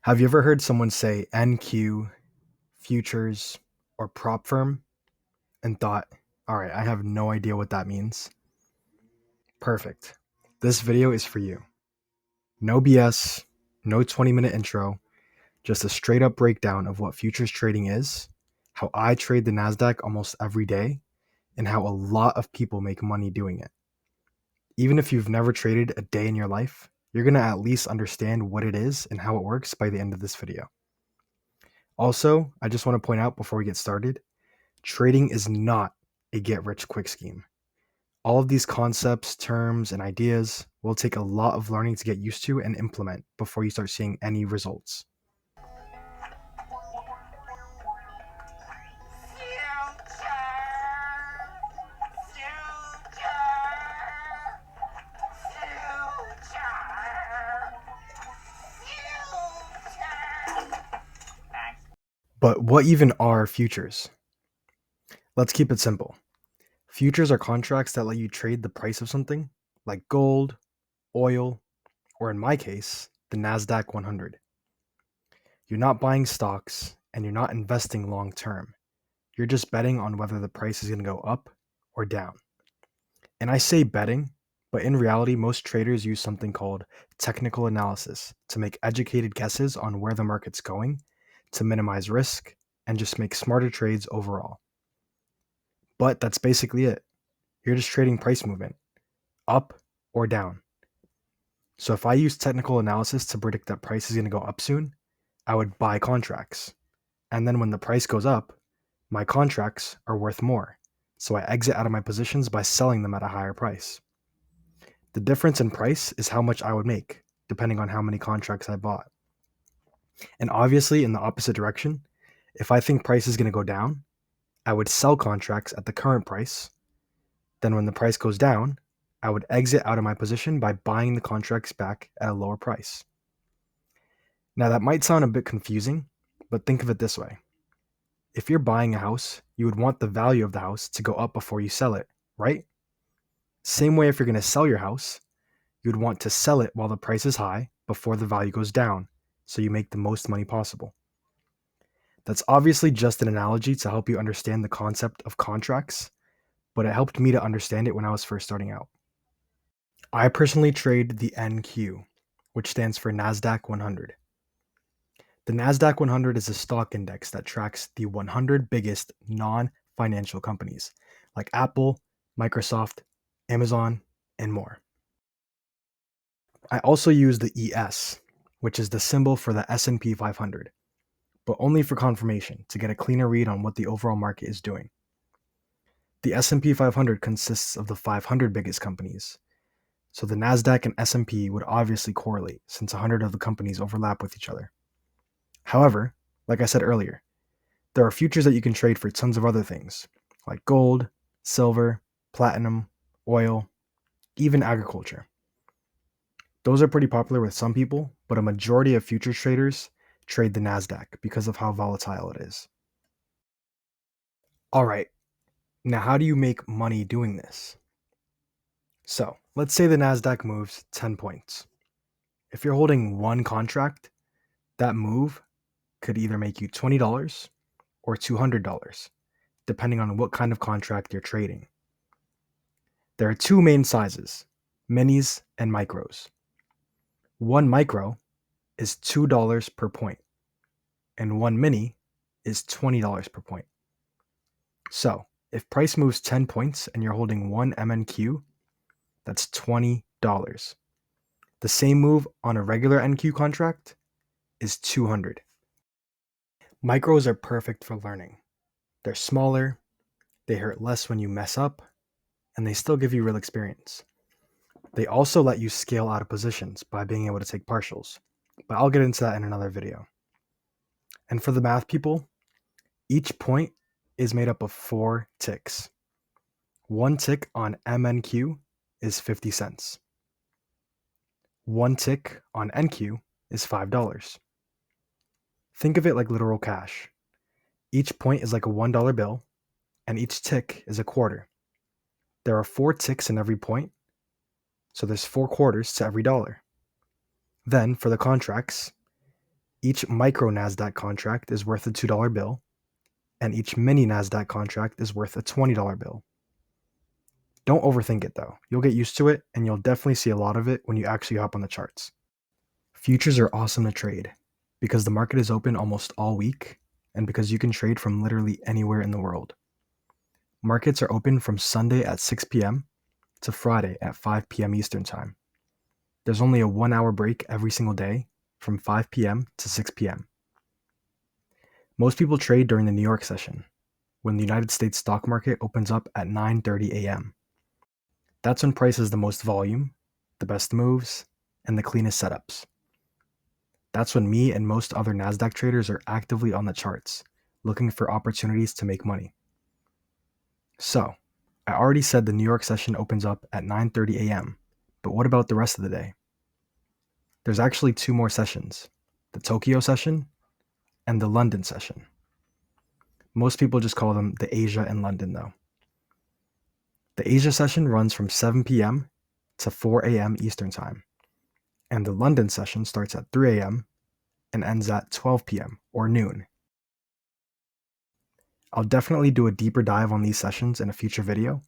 Have you ever heard someone say NQ, futures, or prop firm and thought, all right, I have no idea what that means? Perfect. This video is for you. No BS, no 20-minute intro, just a straight up breakdown of what futures trading is, how I trade the Nasdaq almost every day, and how a lot of people make money doing it. Even if you've never traded a day in your life, you're going to at least understand what it is and how it works by the end of this video. Also, I just want to point out before we get started, trading is not a get-rich-quick scheme. All of these concepts, terms, and ideas will take a lot of learning to get used to and implement before you start seeing any results. But what even are futures? Let's keep it simple. Futures are contracts that let you trade the price of something, like gold, oil, or in my case, the Nasdaq 100. You're not buying stocks and you're not investing long term. You're just betting on whether the price is going to go up or down. And I say betting, but in reality, most traders use something called technical analysis to make educated guesses on where the market's going, to minimize risk, and just make smarter trades overall. But that's basically it. You're just trading price movement, up or down. So if I use technical analysis to predict that price is going to go up soon, I would buy contracts. And then when the price goes up, my contracts are worth more. So I exit out of my positions by selling them at a higher price. The difference in price is how much I would make, depending on how many contracts I bought. And obviously, in the opposite direction, if I think price is going to go down, I would sell contracts at the current price. Then when the price goes down, I would exit out of my position by buying the contracts back at a lower price. Now that might sound a bit confusing, but think of it this way. If you're buying a house, you would want the value of the house to go up before you sell it, right? Same way if you're going to sell your house, you'd want to sell it while the price is high before the value goes down, so you make the most money possible. That's obviously just an analogy to help you understand the concept of contracts, but it helped me to understand it when I was first starting out. I personally trade the NQ, which stands for Nasdaq 100. The Nasdaq 100 is a stock index that tracks the 100 biggest non-financial companies like Apple, Microsoft, Amazon, and more. I also use the ES, which is the symbol for the S&P 500, but only for confirmation to get a cleaner read on what the overall market is doing. The S&P 500 consists of the 500 biggest companies, so the Nasdaq and S&P would obviously correlate since 100 of the companies overlap with each other. However, like I said earlier, there are futures that you can trade for tons of other things, like gold, silver, platinum, oil, even agriculture. Those are pretty popular with some people, but a majority of futures traders trade the Nasdaq because of how volatile it is. All right, now how do you make money doing this? So let's say the Nasdaq moves 10 points. If you're holding one contract, that move could either make you $20 or $200, depending on what kind of contract you're trading. There are two main sizes, minis and micros. One micro is $2 per point, and one mini is $20 per point. So if price moves 10 points and you're holding one MNQ, that's $20. The same move on a regular NQ contract is $200. Micros are perfect for learning. They're smaller, they hurt less when you mess up, and they still give you real experience. They also let you scale out of positions by being able to take partials, but I'll get into that in another video. And for the math people, each point is made up of 4 ticks. One tick on MNQ is 50 cents. One tick on NQ is $5. Think of it like literal cash. Each point is like a $1 bill, and each tick is a quarter. There are 4 ticks in every point, so there's 4 quarters to every dollar. Then, for the contracts, Each micro Nasdaq contract is worth a $2 bill, and each mini Nasdaq contract is worth a $20 bill. Don't overthink it though. You'll get used to it, and you'll definitely see a lot of it when you actually hop on the charts. Futures are awesome to trade because the market is open almost all week and because you can trade from literally anywhere in the world. Markets are open from Sunday at 6 p.m. to Friday at 5 p.m. Eastern Time. There's only a 1-hour break every single day from 5 p.m. to 6 p.m. Most people trade during the New York session, when the United States stock market opens up at 9:30 a.m. That's when price has the most volume, the best moves, and the cleanest setups. That's when me and most other Nasdaq traders are actively on the charts, looking for opportunities to make money. So, I already said the New York session opens up at 9:30 a.m., but what about the rest of the day? There's actually 2 more sessions, the Tokyo session and the London session. Most people just call them the Asia and London though. The Asia session runs from 7 p.m. to 4 a.m. Eastern Time, and the London session starts at 3 a.m. and ends at 12 p.m. or noon. I'll definitely do a deeper dive on these sessions in a future video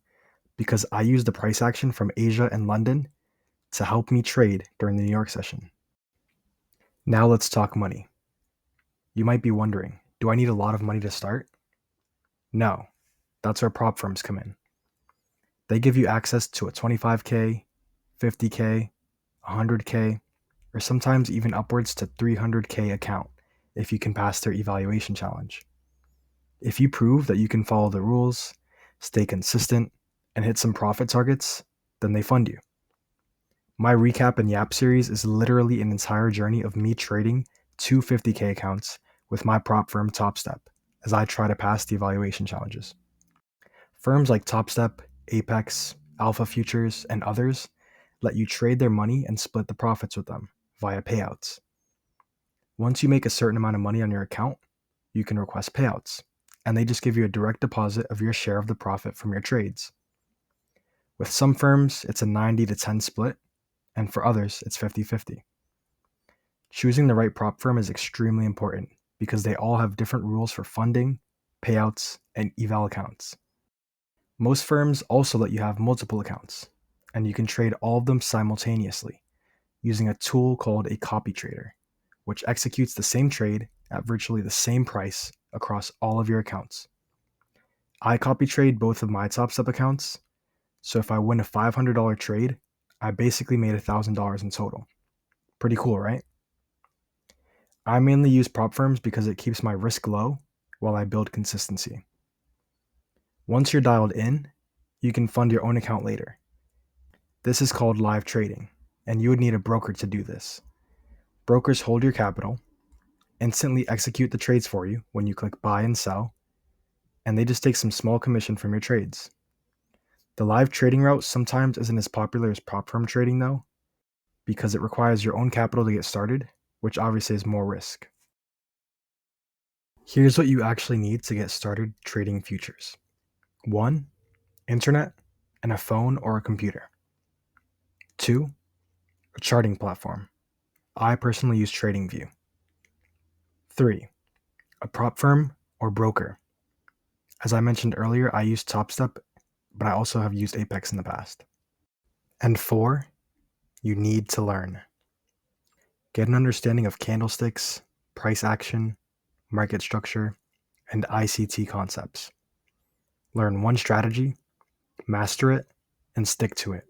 because I use the price action from Asia and London to help me trade during the New York session. Now let's talk money. You might be wondering, do I need a lot of money to start? No, that's where prop firms come in. They give you access to a 25K, 50K, 100K, or sometimes even upwards to 300K account if you can pass their evaluation challenge. If you prove that you can follow the rules, stay consistent, and hit some profit targets, then they fund you. My recap and yap series is literally an entire journey of me trading 2 50K accounts with my prop firm Topstep as I try to pass the evaluation challenges. Firms like Topstep, Apex, Alpha Futures, and others let you trade their money and split the profits with them via payouts. Once you make a certain amount of money on your account, you can request payouts, and they just give you a direct deposit of your share of the profit from your trades. With some firms, it's a 90-10 split, and for others, it's 50-50. Choosing the right prop firm is extremely important because they all have different rules for funding, payouts, and eval accounts. Most firms also let you have multiple accounts, and you can trade all of them simultaneously using a tool called a copy trader, which executes the same trade at virtually the same price across all of your accounts. I copy trade both of my Topstep accounts, so if I win a $500 trade, I basically made $1,000 in total. Pretty cool, right? I mainly use prop firms because it keeps my risk low while I build consistency. Once you're dialed in, you can fund your own account later. This is called live trading, and you would need a broker to do this. Brokers hold your capital, instantly execute the trades for you when you click buy and sell, and they just take some small commission from your trades. The live trading route sometimes isn't as popular as prop firm trading though, because it requires your own capital to get started, which obviously is more risk. Here's what you actually need to get started trading futures. 1. Internet and a phone or a computer. 2. A charting platform. I personally use TradingView. 3. A prop firm or broker. As I mentioned earlier, I use Topstep, but I also have used Apex in the past. And 4. You need to learn. Get an understanding of candlesticks, price action, market structure, and ICT concepts. Learn one strategy, master it, and stick to it.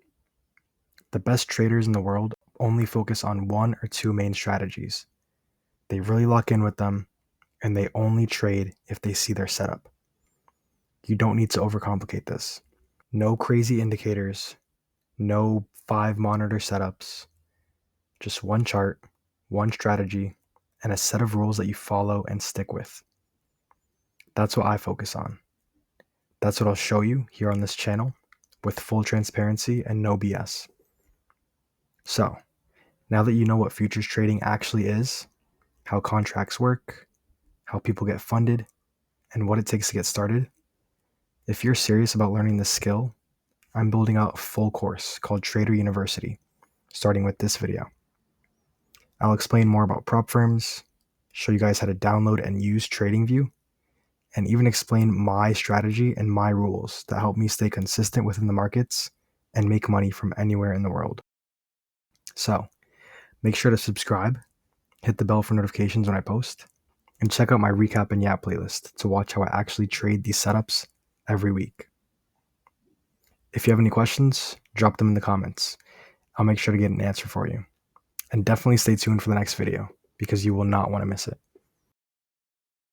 The best traders in the world only focus on 1 or 2 main strategies. They really lock in with them, and they only trade if they see their setup. You don't need to overcomplicate this. No crazy indicators, no 5 monitor setups, just one chart, one strategy, and a set of rules that you follow and stick with. That's what I focus on. That's what I'll show you here on this channel with full transparency and no BS. So, now that you know what futures trading actually is, how contracts work, how people get funded, and what it takes to get started, if you're serious about learning this skill, I'm building out a full course called Trader University, starting with this video. I'll explain more about prop firms, show you guys how to download and use TradingView, and even explain my strategy and my rules that help me stay consistent within the markets and make money from anywhere in the world. So make sure to subscribe, hit the bell for notifications when I post, and check out my recap and yap playlist to watch how I actually trade these setups every week. If you have any questions, drop them in the comments. I'll make sure to get an answer for you. And definitely stay tuned for the next video because you will not want to miss it.